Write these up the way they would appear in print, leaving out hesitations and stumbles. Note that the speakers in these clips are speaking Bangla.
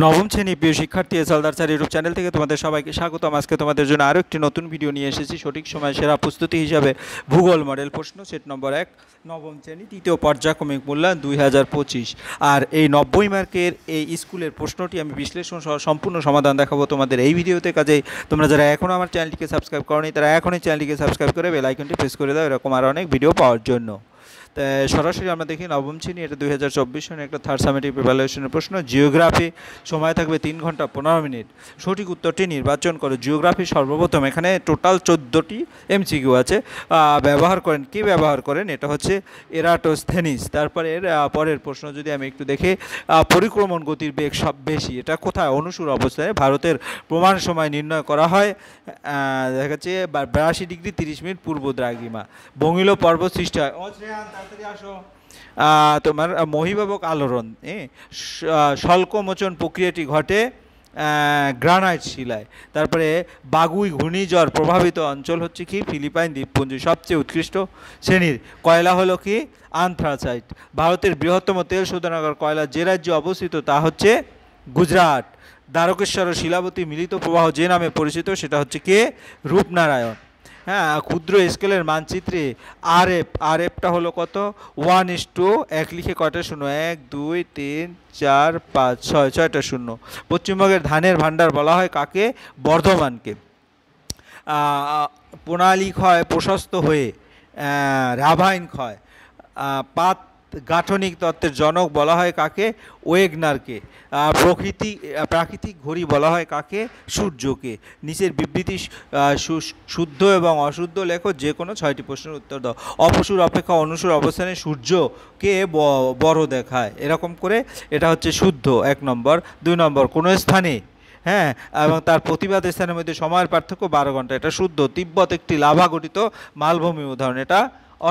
নবম শ্রেণী প্রিয় শিক্ষার্থী এসএলদার স্যার ইউটিউব চ্যানেল থেকে তোমাদের সবাইকে স্বাগতম। আজকে তোমাদের জন্য আরও একটি নতুন ভিডিও নিয়ে এসেছি। সঠিক সময় সেরা প্রস্তুতি হিসাবে ভূগোল মডেল প্রশ্ন সেট নম্বর 1 নবম শ্রেণী তৃতীয় পর্যায়ক্রমিক মূল্যায়ন 2025। আর এই 90 মার্কের এই স্কুলের প্রশ্নটি আমি বিশ্লেষণ সহ সম্পূর্ণ সমাধান দেখাবো তোমাদের এই ভিডিওতে। কাজেই তোমরা যারা এখনও আমার চ্যানেলটিকে সাবস্ক্রাইব করোনি তারা এখনই চ্যানেলটিকে সাবস্ক্রাইব করে বেল আইকনটি প্রেস করে দাও এরকম আরও অনেক ভিডিও পাওয়ার জন্য। সরাসরি আমরা দেখি নবম শ্রেণী, এটা 2024 সনে একটা থার্ড সামেটিভ ইভ্যালুয়েশনের প্রশ্ন। জিওগ্রাফি, সময় থাকবে 3 ঘন্টা 15 মিনিট। সঠিক উত্তরটি নির্বাচন করো। জিওগ্রাফি সর্বপ্রথম, এখানে টোটাল 14টি এমসিকিউ আছে। ব্যবহার করেন, কি ব্যবহার করেন? এটা হচ্ছে এরাটোস্থেনিস। তারপরে পরের প্রশ্ন যদি আমি একটু দেখি, পরিক্রমণ গতির বেগ সব বেশি, এটা কোথায়? অনুসুর অবস্থানে। ভারতের প্রমাণ সময় নির্ণয় করা হয় দেখা যাচ্ছে 82 ডিগ্রি 30 মিনিট পূর্ব দ্রাঘিমা। বঙ্গীয় পর্বত সৃষ্টি হয় তোমার মহিভাবক আলোড়ন, স্বল্পমোচন প্রক্রিয়াটি ঘটে গ্রানাইট শিলায়। তারপরে বাগুই ঘূর্ণিঝড় প্রভাবিত অঞ্চল হচ্ছে কি? ফিলিপাইন দ্বীপপুঞ্জ। সবচেয়ে উৎকৃষ্ট শ্রেণীর কয়লা হলো কি? আন্থ্রাসাইট। ভারতের বৃহত্তম তেল শোধনাগার কয়লা যে রাজ্যে অবস্থিত তা হচ্ছে গুজরাট। দ্বারকেশ্বর ও শিলাবতী মিলিত প্রবাহ যে নামে পরিচিত সেটা হচ্ছে কে? রূপনারায়ণ। হ্যাঁ, ক্ষুদ্র স্কেলের মানচিত্রে আরএফটা হলো কত? 1:1 লিখে কয়টা শূন্য? 1 2 3 4 5 6, 6টা শূন্য। পশ্চিমবঙ্গের ধানের ভাণ্ডার বলা হয় কাকে? বর্ধমানকে। প্রণালী ক্ষয় প্রশস্ত হয়ে রাভাইন ক্ষয়। পাত গাঠনিক তত্ত্বের জনক বলা হয় কাকে? ওয়েগনারকে। প্রাকৃতিক ঘড়ি বলা হয় কাকে? সূর্যকে। নিচের বিবৃতি শুদ্ধ এবং অশুদ্ধ লেখো, যে কোনো 6টি প্রশ্নের উত্তর দাও। অপসূর অপেক্ষা অনুসূর অবস্থানে সূর্যকে বড় দেখায়, এরকম করে এটা হচ্ছে শুদ্ধ 1 নম্বর। 2 নম্বর, কোনো স্থানে এবং তার প্রতিবাদ স্থানের মধ্যে সময়ের পার্থক্য 12 ঘন্টা, এটা শুদ্ধ। তিব্বত একটি লাভা গঠিত মালভূমি উদাহরণ, এটা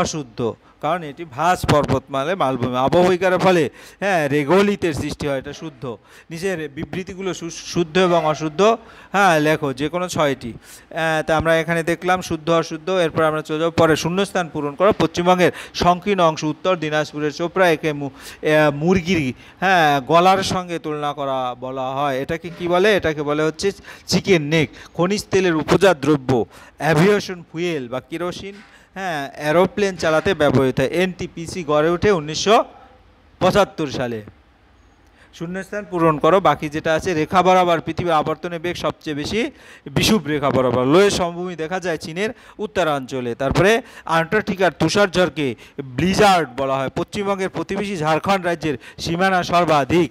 অশুদ্ধ, কারণ এটি ভাস পর্বতমালে মালভূমি। আবহবিকারের ফলে রেগোলিতের সৃষ্টি হয়, এটা শুদ্ধ। নিচের বিবৃতিগুলো শুদ্ধ এবং অশুদ্ধ লেখো, যে কোনো 6টি। তা আমরা এখানে দেখলাম শুদ্ধ অশুদ্ধ। এরপর আমরা চলে যাবো পরে, শূন্যস্থান পূরণ করো। পশ্চিমবঙ্গের সংকীর্ণ অংশ উত্তর দিনাজপুরের চোপড়া, একে মুরগির গলার সঙ্গে তুলনা করা বলা হয়। এটাকে কি বলে? এটাকে বলে হচ্ছে চিকেন নেক। খনিজ তেলের উপজাত দ্রব্য অ্যাভিয়েশন ফুয়েল বা কেরোসিন এরোপ্লেন চালাতে ব্যবহৃত হয়। এনটিপিসি গড়ে ওঠে 1975 সালে। শূন্যস্থান পূরণ করো। বাকি যেটা আছে, রেখা বরাবর পৃথিবীর আবর্তনের বেগ সবচেয়ে বেশি বিষুব রেখা বরাবর। লোয়ের সমভূমি দেখা যায় চীনের উত্তরাঞ্চলে। তারপরে আন্টার্কটিকার তুষারঝড়কে ব্লিজার্ড বলা হয়। পশ্চিমবঙ্গের প্রতিবেশী ঝাড়খণ্ড রাজ্যের সীমানা সর্বাধিক।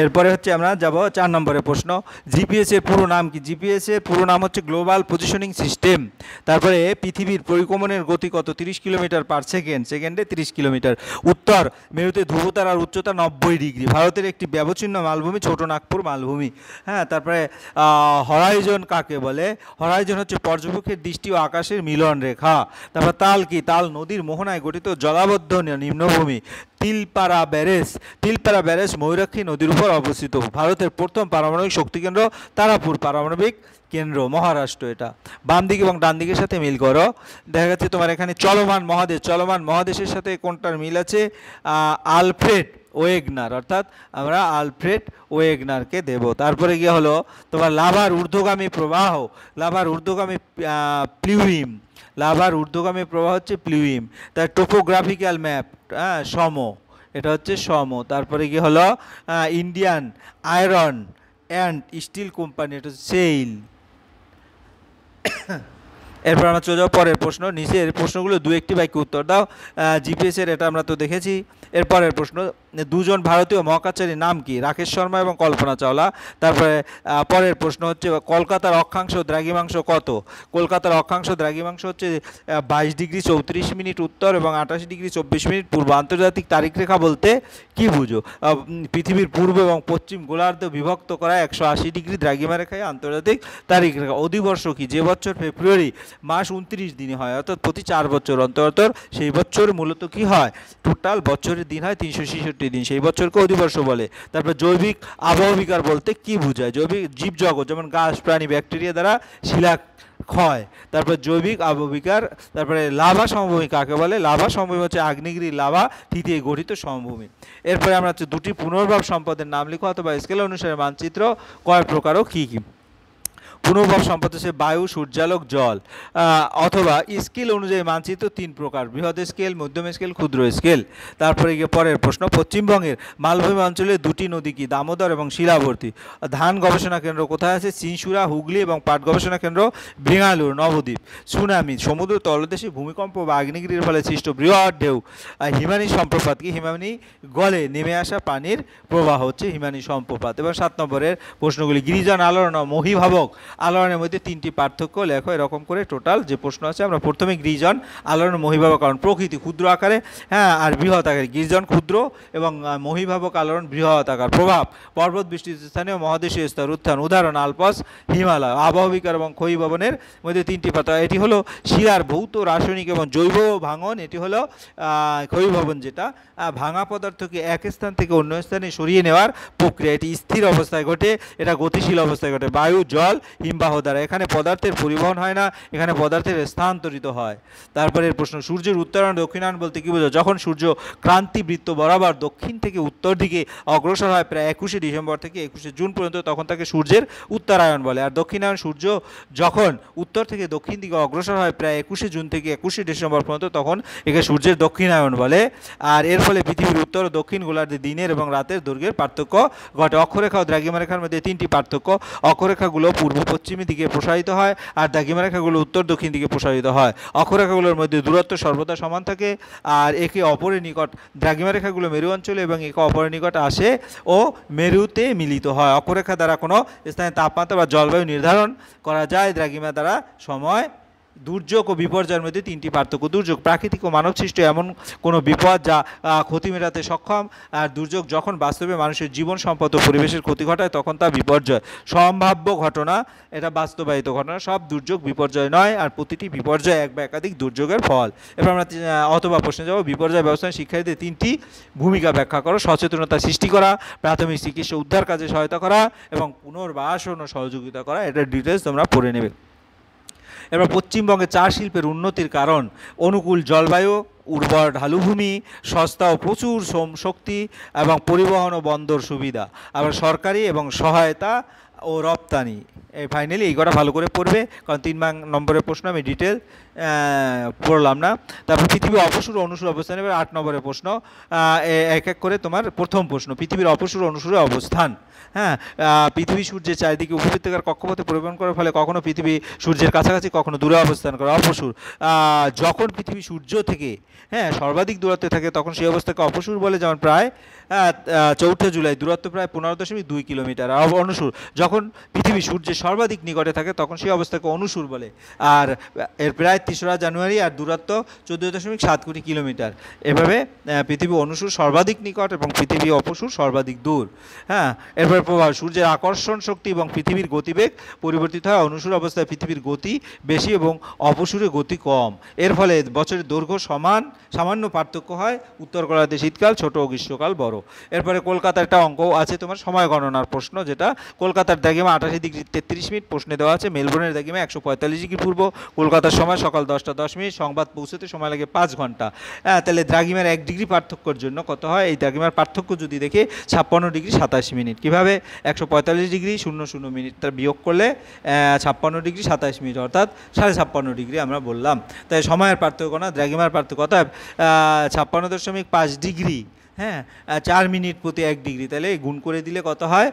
এরপরে হচ্ছে আমরা যাব 4 নম্বরের প্রশ্ন। জিপিএস এর পুরো নাম কি? জিপিএস এর পুরো নাম হচ্ছে গ্লোবাল পজিশনিং সিস্টেম। তারপরে পৃথিবীর পরিক্রমণের গতি কত? 30 কিলোমিটার পার সেকেন্ড, সেকেন্ডে 30 কিলোমিটার। উত্তর মেরুতে ধ্রুবতারার উচ্চতা 90 ডিগ্রি। ভারতের একটি ব্যবচ্ছিন্ন মালভূমি ছোট নাগপুর মালভূমি। তারপরে হরাইজন কাকে বলে? হরাইজন হচ্ছে পর্যবেক্ষকের দৃষ্টি ও আকাশের মিলন রেখা। তারপর তাল কি? তাল নদীর মোহনায় গঠিত জলাবদ্ধ নিম্নভূমি। তিলপাড়া ব্যারেজ ময়ূরাক্ষী নদীর উপর অবস্থিত। ভারতের প্রথম পারমাণবিক শক্তি কেন্দ্র তারাপুর পারমাণবিক কেন্দ্র, মহারাষ্ট্র। এটা বাম দিক এবং ডান দিকের সাথে মিল করো। দেখা যাচ্ছে তোমার এখানে চলমান মহাদেশের সাথে কোনটার মিল আছে? আলফ্রেড ওয়েগনার, অর্থাৎ আমরা আলফ্রেড ওয়েগনারকে দেব। তারপরে গিয়ে হলো তোমার লাভার ঊর্ধ্বগামী প্রবাহ, লাভার ঊর্ধ্বগামী প্লিউইম, লাভার ঊর্ধ্বগামী প্রবাহ হচ্ছে প্লিউইম। তার টোপোগ্রাফিক্যাল ম্যাপ সম, এটা হচ্ছে সম। তারপরে কি হলো Indian iron and steel company, এটা হচ্ছে সেইল। এরপর আমরা চলে যাবো পরের প্রশ্ন। নিচের প্রশ্নগুলো 2-1টি বাক্যে উত্তর দাও। জিপিএসের এটা আমরা তো দেখেছি। এরপরের প্রশ্ন, দুজন ভারতীয় মহাকাশচারীর নাম কি? রাকেশ শর্মা এবং কল্পনা চাওলা। তারপরে পরের প্রশ্ন হচ্ছে, কলকাতার অক্ষাংশ দ্রাঘিমাংশ কত? কলকাতার অক্ষাংশ দ্রাঘিমাংশ হচ্ছে 22 ডিগ্রি 34 মিনিট উত্তর এবং 28 ডিগ্রি 24 মিনিট পূর্ব। আন্তর্জাতিক তারিখ রেখা বলতে কি বুঝো? পৃথিবীর পূর্ব এবং পশ্চিম গোলার্ধ বিভক্ত করা 180 ডিগ্রি দ্রাঘিমা রেখায় আন্তর্জাতিক তারিখ রেখা। অধিবর্ষ কি? যে বছর ফেব্রুয়ারি মাস 29 দিনে হয়, অর্থাৎ প্রতি 4 বছর অন্তর সেই বছর মূলত কি হয়? টোটাল বছরের দিন হয় 366 দিন, সেই বছরকে অধিবর্ষ বলে। তারপর জৈবিক আবহবিকার বলতে কি বোঝায়? জৈবিক জীবজগৎ যেমন গাছ, প্রাণী, ব্যাকটেরিয়া দ্বারা শিলা ক্ষয়। তারপর জৈবিক আবহবিকার, তারপরে লাভা সমভূমি কাকে বলে? লাভা সমভূমি হচ্ছে আগ্নেয়গিরির লাভা থিতিয়ে গঠিত সমভূমি। এরপরে আমরা হচ্ছে দুটি পুনর্ভব সম্পদের নাম লিখো অথবা স্কেল অনুসারে মানচিত্র কয় প্রকার ও কী কী। পুনর্ভব সম্পদ হচ্ছে বায়ু, সূর্যালোক, জল। অথবা স্কেল অনুযায়ী মানচিত্র 3 প্রকার: বৃহৎ স্কেল, মধ্যম স্কেল, ক্ষুদ্র স্কেল। তারপরে গিয়ে পরের প্রশ্ন, পশ্চিমবঙ্গের মালভূমি অঞ্চলে দুটি নদী কি? দামোদর এবং শিলাবর্তী। ধান গবেষণা কেন্দ্র কোথায় আছে? চিনসুরা, হুগলি। এবং পাট গবেষণা কেন্দ্র বেঙ্গালুরু, নবদ্বীপ। সুনামি সমুদ্র তলদেশে ভূমিকম্প বা আগ্নেয়গিরির ফলে সৃষ্ট বৃহৎ ঢেউ। হিমানী সম্প্রপাত কি? হিমানী গলে নেমে আসা পানির প্রবাহ হচ্ছে হিমানী সম্প্রপাত। এবার 7 নম্বরের প্রশ্নগুলি, গিরিজন, আলোড়ন ও মহীভাবক আলোড়নের মধ্যে 3টি পার্থক্য লেখো। এরকম করে টোটাল যে প্রশ্ন আছে, আমরা প্রথমে গিরিজন, আলোড়ন, মহীভাবক আলোড়ন। প্রকৃতি ক্ষুদ্র আকারে, হ্যাঁ, আর বৃহৎ আকারে। গিরিজন ক্ষুদ্র এবং মহীভাবক আলোড়ন বৃহৎ আকার। প্রভাব, পর্বত বিস্তৃত স্থানীয় মহাদেশীয় স্তর উত্থান। উদাহরণ, আলপস, হিমালয়। আবহবিকার এবং ক্ষয়ীভবনের মধ্যে 3টি পার্থক্য। এটি হলো শিলার ভৌত, রাসায়নিক এবং জৈব ভাঙন। এটি হলো ক্ষয়ীভবন, যেটা ভাঙা পদার্থকে এক স্থান থেকে অন্য স্থানে সরিয়ে নেওয়ার প্রক্রিয়া। এটি স্থির অবস্থায় ঘটে, এটা গতিশীল অবস্থায় ঘটে। বায়ু, জল, হিমবাহ দ্বারা। এখানে পদার্থের পরিবহন হয় না, এখানে পদার্থের স্থানান্তরিত হয়। তারপরে প্রশ্ন, সূর্যের উত্তরায়ণ দক্ষিণায়ন বলতে কি বোঝো? যখন সূর্য ক্রান্তি বৃত্ত বরাবর দক্ষিণ থেকে উত্তর দিকে অগ্রসর হয় প্রায় 21শে ডিসেম্বর থেকে 21শে জুন পর্যন্ত, তখন তাকে সূর্যের উত্তরায়ণ বলে। আর দক্ষিণায়ন, সূর্য যখন উত্তর থেকে দক্ষিণ দিকে অগ্রসর হয় প্রায় 21শে জুন থেকে 21শে ডিসেম্বর পর্যন্ত, তখন একে সূর্যের দক্ষিণায়ন বলে। আর এর ফলে পৃথিবীর উত্তর ও দক্ষিণ গোলার্ধে দিনের এবং রাতের দৈর্ঘ্যের পার্থক্য ঘটে। অক্ষরেখা ও দ্রাঘিমারেখার মধ্যে 3টি পার্থক্য। অক্ষরেখাগুলো পূর্ব পশ্চিমের দিকে প্রসারিত হয়, আর দ্রাঘিমারেখাগুলো উত্তর দক্ষিণ দিকে প্রসারিত হয়। অক্ষরেখাগুলোর মধ্যে দূরত্ব সর্বদা সমান থাকে, আর একে অপরের নিকট, দ্রাঘিমারেখাগুলো মেরু অঞ্চলে এবং একে অপরের নিকট আসে ও মেরুতে মিলিত হয়। অক্ষরেখা দ্বারা কোনো স্থানে তাপমাত্রা বা জলবায়ু নির্ধারণ করা যায়। দ্রাঘিমা দ্বারা সময়। দুর্যোগ ও বিপর্যয়ের মধ্যে 3টি পার্থক্য। দুর্যোগ, প্রাকৃতিক ও মানবসৃষ্ট এমন কোনো বিপদ যা ক্ষতি মেটাতে সক্ষম। আর দুর্যোগ যখন বাস্তবে মানুষের জীবন, সম্পদ ও পরিবেশের ক্ষতি ঘটায়, তখন তা বিপর্যয়। সম্ভাব্য ঘটনা, এটা বাস্তবায়িত ঘটনা। সব দুর্যোগ বিপর্যয় নয়, আর প্রতিটি বিপর্যয় এক বা একাধিক দুর্যোগের ফল। এবার আমরা অথবা প্রশ্নে যাব, বিপর্যয় ব্যবস্থায় শিক্ষার্থীদের 3টি ভূমিকা ব্যাখ্যা করো। সচেতনতা সৃষ্টি করা, প্রাথমিক চিকিৎসা উদ্ধার কাজে সহায়তা করা এবং পুনর্বাসন ও সহযোগিতা করা। এটার ডিটেলস তোমরা পড়ে নেবে। এবার পশ্চিমবঙ্গে চা শিল্পের উন্নতির কারণ: অনুকূল জলবায়ু, উর্বর ঢালুভূমি, সস্তা ও প্রচুর শ্রম শক্তি এবং পরিবহন ও বন্দর সুবিধা। আবার সরকারি এবং সহায়তা ও রপ্তানি। এই ফাইনালি এই কটা ভালো করে পড়বে, কারণ 3 নম্বরের প্রশ্ন আমি ডিটেল পড়লাম না। তারপর পৃথিবীর অপসূর অনুসূর অবস্থান। এবার 8 নম্বরের প্রশ্ন, এক এক করে তোমার প্রথম প্রশ্ন, পৃথিবীর অপসূর অনুসূরে অবস্থান। হ্যাঁ, পৃথিবী সূর্যের চারিদিকে উপবৃত্তাকার কক্ষপথে পরিবহন করার ফলে কখনো পৃথিবী সূর্যের কাছাকাছি, কখনো দূরে অবস্থান করে। অপসূর, যখন পৃথিবী সূর্য থেকে, হ্যাঁ, সর্বাধিক দূরত্বে থাকে, তখন সেই অবস্থাকে অপসূর বলে। যেমন প্রায় 4 জুলাই দূরত্ব প্রায় 15.2 কিলোমিটার। আর অনুসূর, যখন পৃথিবী সূর্যের সর্বাধিক নিকটে থাকে, তখন সেই অবস্থাকে অনুসূর বলে। আর এর প্রায় 3রা জানুয়ারি, আর দূরত্ব 14.7 কোটি কিলোমিটার। এভাবে পৃথিবী অনুসূর সর্বাধিক নিকট এবং পৃথিবী অপসূর সর্বাধিক দূর। হ্যাঁ, এরপরে প্রভাব, সূর্যের আকর্ষণ শক্তি এবং পৃথিবীর গতিবেগ পরিবর্তিত হয়। অনুসূর অবস্থায় পৃথিবীর গতি বেশি এবং অপসূরে গতি কম। এর ফলে বছরের দৈর্ঘ্য সামান্য পার্থক্য হয়। উত্তর গোলার্ধে শীতকাল ছোট ও গ্রীষ্মকাল বড়। এরপরে কলকাতার একটা অঙ্ক আছে তোমার, সময় গণনার প্রশ্ন, যেটা কলকাতার দ্রাঘিমা 88 ডিগ্রি 33 মিনিট। প্রশ্নে দেওয়া আছে মেলবোর্নের দ্রাঘিমা 145 ডিগ্রি পূর্ব। কলকাতার সময় সকাল 10টা 10 মিনিট। সংবাদ পৌঁছতে সময় লাগে 5 ঘন্টা। তাহলে দ্রাঘিমার 1 ডিগ্রি পার্থক্যর জন্য কত হয়? এই দ্রাঘিমার পার্থক্য যদি দেখে 56 ডিগ্রি 27 মিনিট। কীভাবে? 145 ডিগ্রি 00 মিনিট তার বিয়োগ করলে 56 ডিগ্রি 27 মিনিট, অর্থাৎ 56.5 ডিগ্রি আমরা বললাম। তাই সময়ের পার্থক্য না, দ্রাঘিমার পার্থক্য। অর্থাৎ 56.5 ডিগ্রি, হ্যাঁ, 4 মিনিট প্রতি 1 ডিগ্রি। তাহলে গুণ করে দিলে কত হয়?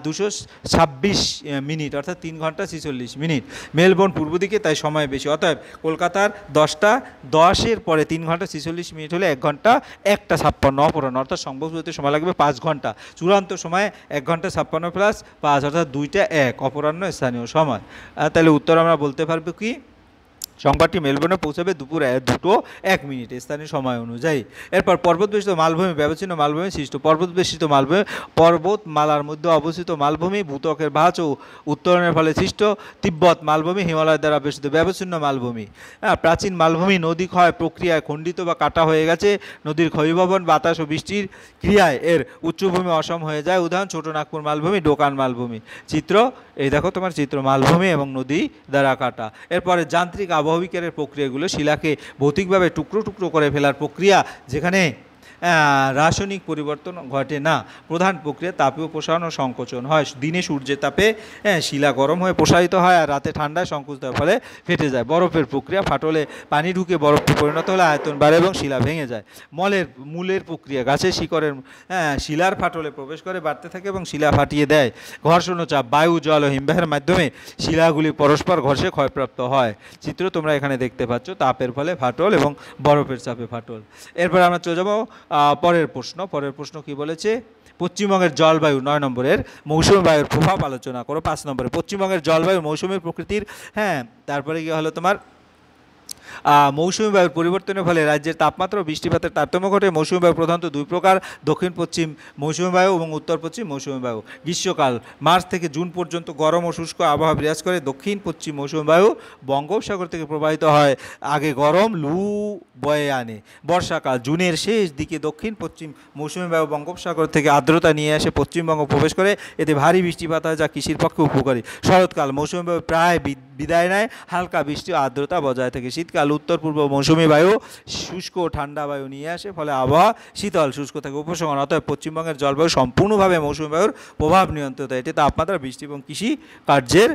226 মিনিট, অর্থাৎ 3 ঘন্টা 46 মিনিট। মেলবোর্ন পূর্ব দিকে, তাই সময় বেশি। অতএব কলকাতার 10টা 10-এর পরে 3 ঘন্টা 46 মিনিট হলে 1 ঘন্টা 1:56 অপরাহ্ন, অর্থাৎ সংবাদ পৌঁছতে সময় লাগবে 5 ঘন্টা। চূড়ান্ত সময় 1 ঘন্টা 56 প্লাস 5, অর্থাৎ 2টা 1 অপরাহ্ন স্থানীয় সময়। তাহলে উত্তর আমরা বলতে পারবো কি? সংবাদটি মেলবোর্নে পৌঁছাবে দুপুর 2:01 স্থানীয় সময় অনুযায়ী। এরপর পর্বতবেষ্টিত মালভূমি, ব্যবচ্ছিন্ন মালভূমি সৃষ্ট। পর্বতবেষ্টিত মালভূমি পর্বতমালার মধ্যে অবস্থিত মালভূমি, ভূত্বকের ভাঁজ ও উত্তরণের ফলে সৃষ্ট। তিব্বত মালভূমি হিমালয় দ্বারা বেষ্টিত ব্যবচ্ছিন্ন মালভূমি। প্রাচীন মালভূমি নদী ক্ষয় প্রক্রিয়ায় খণ্ডিত বা কাটা হয়ে গেছে। নদীর ক্ষয়ীভবন, বাতাস ও বৃষ্টির ক্রিয়ায় এর উচ্চভূমি অসম হয়ে যায়। উদাহরণ ছোট নাগপুর মালভূমি, ডোকান মালভূমি। চিত্র, এই দেখো তোমার চিত্র, মালভূমি এবং নদী দ্বারা কাটা। এরপরে যান্ত্রিক আবহবিকারের প্রক্রিয়াগুলো শিলাকে ভৌতিকভাবে টুকরো টুকরো করে ফেলার প্রক্রিয়া, যেখানে রাসায়নিক পরিবর্তন ঘটে না। প্রধান প্রক্রিয়া তাপীয় প্রসারণ ও সংকোচন হয়। দিনে সূর্যের তাপে শিলা গরম হয়ে প্রসারিত হয়, আর রাতে ঠান্ডায় সংকুচিত হওয়ার ফলে ফেটে যায়। বরফের প্রক্রিয়া, ফাটলে পানি ঢুকে বরফে পরিণত হলে আয়তন বাড়ে এবং শিলা ভেঙে যায়। মূলের প্রক্রিয়া, গাছের শিকড়ের শিলার ফাটলে প্রবেশ করে বাড়তে থাকে এবং শিলা ফাটিয়ে দেয়। ঘর্ষণ ও চাপ, বায়ু, জল ও হিমবাহের মাধ্যমে শিলাগুলি পরস্পর ঘষে ক্ষয়প্রাপ্ত হয়। চিত্র তোমরা এখানে দেখতে পাচ্ছ, তাপের ফলে ফাটল এবং বরফের চাপে ফাটল। এরপর আমরা চলে যাবো পরের প্রশ্ন কি বলেছে? পশ্চিমবঙ্গের জলবায়ু 9 নম্বরের মৌসুমী বায়ুর প্রভাব আলোচনা করো। 5 নম্বরে পশ্চিমবঙ্গের জলবায়ু মৌসুমী প্রকৃতির। তারপরে কি হলো তোমার মৌসুমী বায়ুর পরিবর্তনের ফলে রাজ্যের তাপমাত্রা ও বৃষ্টিপাতের তারতম্য ঘটে। মৌসুমী বায়ু প্রধানত দুই প্রকার, দক্ষিণ পশ্চিম মৌসুমী বায়ু এবং উত্তর পশ্চিম মৌসুমী বায়ু। গ্রীষ্মকাল মার্চ থেকে জুন পর্যন্ত গরম ও শুষ্ক আবহাওয়া বিরাজ করে। দক্ষিণ পশ্চিম মৌসুমী বায়ু বঙ্গোপসাগর থেকে প্রবাহিত হয়, আগে গরম লু বয়ে আনে। বর্ষাকাল জুনের শেষ দিকে দক্ষিণ পশ্চিম মৌসুমী বায়ু বঙ্গোপসাগর থেকে আর্দ্রতা নিয়ে আসে পশ্চিমবঙ্গ প্রবেশ করে, এতে ভারী বৃষ্টিপাত হয় যা কৃষির পক্ষে উপকারী। শরৎকাল মৌসুমী বায়ু প্রায় বিদায় নেয়, হালকা বৃষ্টি ও আর্দ্রতা বজায় থাকে। শীতকাল উত্তর পূর্ব মৌসুমী বায়ু শুষ্ক ও ঠান্ডা বায়ু নিয়ে আসে, ফলে আবহাওয়া শীতল শুষ্ক থাকে। উপসংহার, অতএব পশ্চিমবঙ্গের জলবায়ু সম্পূর্ণভাবে মৌসুমী বায়ুর প্রভাব নিয়ন্ত্রিত। এটি তাপমাত্রা, বৃষ্টি এবং কৃষি কার্যের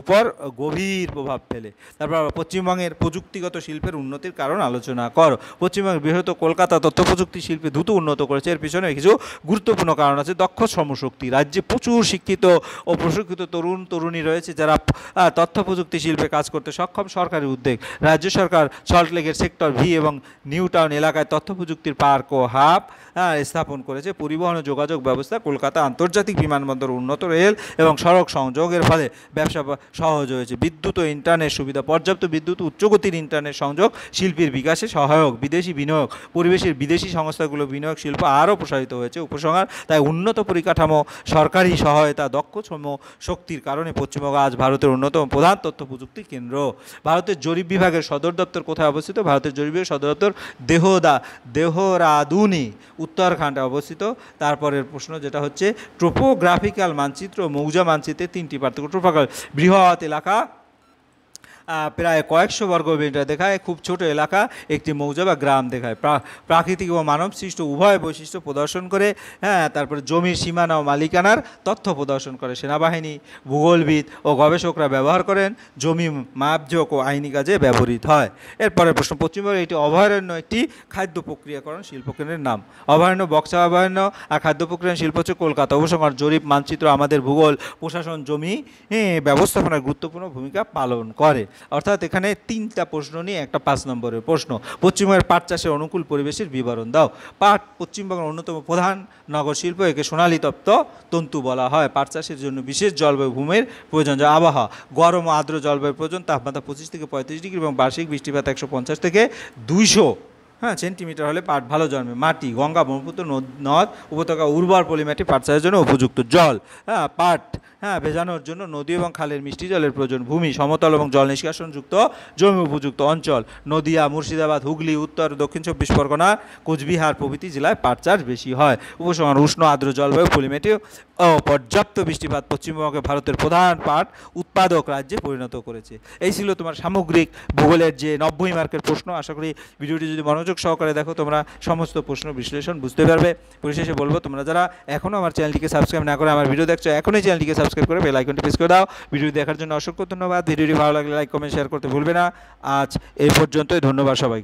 উপর গভীর প্রভাব ফেলে। তারপর পশ্চিমবঙ্গের প্রযুক্তিগত শিল্পের উন্নতির কারণ আলোচনা কর। পশ্চিমবঙ্গের বৃহৎ কলকাতা তথ্য প্রযুক্তি শিল্পে দ্রুত উন্নত করেছে। এর পিছনে কিছু গুরুত্বপূর্ণ কারণ আছে। দক্ষ শ্রমশক্তি, রাজ্যে প্রচুর শিক্ষিত ও প্রশিক্ষিত তরুণ তরুণী রয়েছে যারা তথ্য প্রযুক্তি শিল্পে কাজ করতে সক্ষম। সরকারি উদ্যোগ, রাজ্য সরকার সল্টলেকের সেক্টর ভি এবং নিউ টাউন এলাকায় তথ্য প্রযুক্তির পার্ক ও হাব স্থাপন করেছে। পরিবহন ও যোগাযোগ ব্যবস্থা, কলকাতা আন্তর্জাতিক বিমানবন্দর, উন্নত রেল এবং সড়ক সংযোগের ফলে ব্যবসা সহজ হয়েছে। বিদ্যুৎ ও ইন্টারনেট সুবিধা, পর্যাপ্ত বিদ্যুৎ, উচ্চগতির ইন্টারনেট সংযোগ শিল্পের বিকাশে সহায়ক। বিদেশি বিনিয়োগ, পরিবেশের বিদেশি সংস্থাগুলো বিনিয়োগ শিল্প আরও প্রসারিত হয়েছে। উপসংহার, তাই উন্নত পরিকাঠামো, সরকারি সহায়তা, দক্ষ শ্রম শক্তির কারণে পশ্চিমবঙ্গ আজ ভারতের অন্যতম প্রধান তথ্য প্রযুক্তি কেন্দ্র। ভারতের জরিপ বিভাগের সদর দপ্তর কোথায় অবস্থিত? ভারতের জরিপ বিভাগের সদর দপ্তর দেহরাদুনে, উত্তরাখণ্ডে অবস্থিত। তারপরের প্রশ্ন যেটা হচ্ছে টোপোগ্রাফিক্যাল মানচিত্র ও মৌজা মানচিত্রের 3টি পার্থক্য। টোপোগ্রাফিক্যাল, বৃহৎ এলাকা প্রায় কয়েকশো বর্গ কিলোমিটার দেখায়, খুব ছোট এলাকা একটি মৌজা বা গ্রাম দেখায়। প্রাকৃতিক ও মানব সৃষ্ট উভয় বৈশিষ্ট্য প্রদর্শন করে। তারপরে জমির সীমানা ও মালিকানার তথ্য প্রদর্শন করে। সেনাবাহিনী, ভূগোলবিদ ও গবেষকরা ব্যবহার করেন। জমি মাপজোক ও আইনি কাজে ব্যবহৃত হয়। এরপরের প্রশ্ন, পশ্চিমবঙ্গের একটি অভয়ারণ্য একটি খাদ্য প্রক্রিয়াকরণ শিল্পকেন্দ্রের নাম। অভয়ারণ্য বক্সা অভয়ারণ্য, আর খাদ্য প্রক্রিয়া শিল্প হচ্ছে কলকাতা। উপসংহার, জরিপ মানচিত্র আমাদের ভূগোল, প্রশাসন, জমি ব্যবস্থাপনার গুরুত্বপূর্ণ ভূমিকা পালন করে। অর্থাৎ এখানে 3টা প্রশ্ন নিয়ে একটা 5 নম্বরের প্রশ্ন। পশ্চিমবঙ্গের পাট চাষের অনুকূল পরিবেশের বিবরণ দাও। পাট পশ্চিমবঙ্গের অন্যতম প্রধান নগর শিল্প, একে সোনালী তন্তু বলা হয়। পাট চাষের জন্য বিশেষ জলবায়ু ভূমির প্রয়োজন, যা আবহাওয়া গরম ও আর্দ্র জলবায়ুর প্রয়োজন। তাপমাত্রা 25 থেকে 35 ডিগ্রি এবং বার্ষিক বৃষ্টিপাত 150 থেকে 200 সেন্টিমিটার হলে পাট ভালো জন্মে। মাটি, গঙ্গা, ব্রহ্মপুত্র নদ উপত্যকা উর্বর পলিমাটি পাট চাষের জন্য উপযুক্ত। জল, পাট ভেজানোর জন্য নদী এবং খালের মিষ্টি জলের প্রয়োজন। ভূমি, সমতল এবং জল নিষ্কাশনযুক্ত জমি উপযুক্ত। অঞ্চল, নদিয়া, মুর্শিদাবাদ, হুগলি, উত্তর দক্ষিণ 24 পরগনা, কোচবিহার প্রভৃতি জেলায় পাট চাষ বেশি হয়। উপসংহার, উষ্ণ আর্দ্র জলবায়ু, পলিমাটি ও পর্যাপ্ত বৃষ্টিপাত পশ্চিমবঙ্গকে ভারতের প্রধান পাট উৎপাদক রাজ্যে পরিণত করেছে। এই ছিল তোমার সামগ্রিক ভূগোলের যে 90 মার্কের প্রশ্ন। আশা করি ভিডিওটি যদি মনোযোগ সহকারে দেখো তোমরা সমস্ত প্রশ্ন বিশ্লেষণ বুঝতে পারবে। পরিশেষে বলবো, তোমরা যারা এখনও আমার চ্যানেলটিকে সাবস্ক্রাইব না করে আমার ভিডিও দেখছো, এখনই চ্যানেলটিকে সাবস্ক্রাইব করে বেল আইকনটি প্রেস করে দাও। ভিডিও দেখার জন্য অসংখ্য ধন্যবাদ। ভিডিওটি ভালো লাগলে লাইক, কমেন্ট, শেয়ার করতে ভুলবে না। আজ এই পর্যন্তই, ধন্যবাদ সবাই।